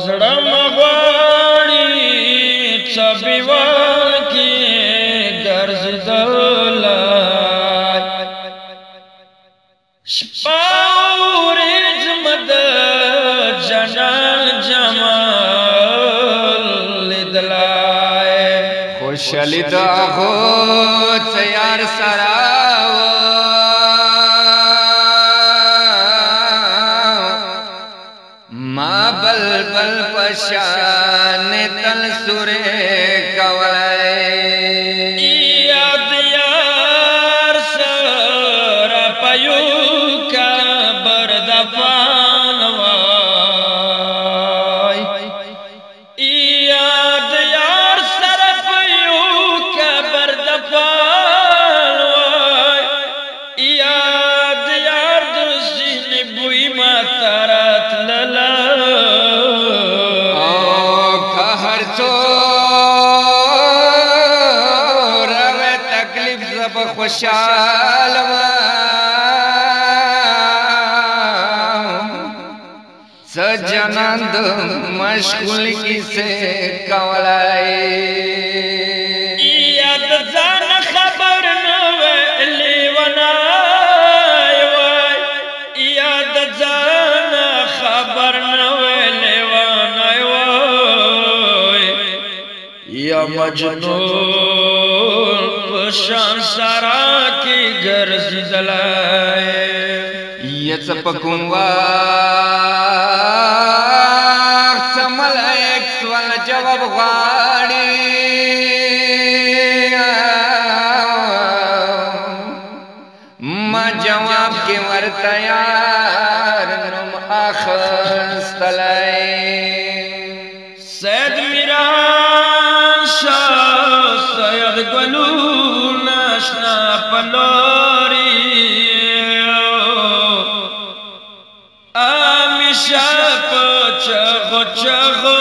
زړه مغواړي څبي وکي ګرځېدلای شپه ورځ مد جنان جمال لیدلای خوشالي د هغو څه یار سره ما بلبل پشان تل سورې کولای یاد یار سره پيو کبر د پان وای یاد یار سره پيو کبر د پان وای یاد یار د سین بوئی ما ترات للا خوشحال سجنان د مشغول کیسه کولای یاد ځان خبر نو لیونای وای یاد ځان خبر نو لیونای وای یا مجنون شان سارا کی ګرځېدلای یڅ پکوم وخت ملائک سوال جواب غواړي ما جواب کې ورته یار نوم اخستلای سید میران شاه سید ګلو ناشنا پلوري امیشه په چغو چغو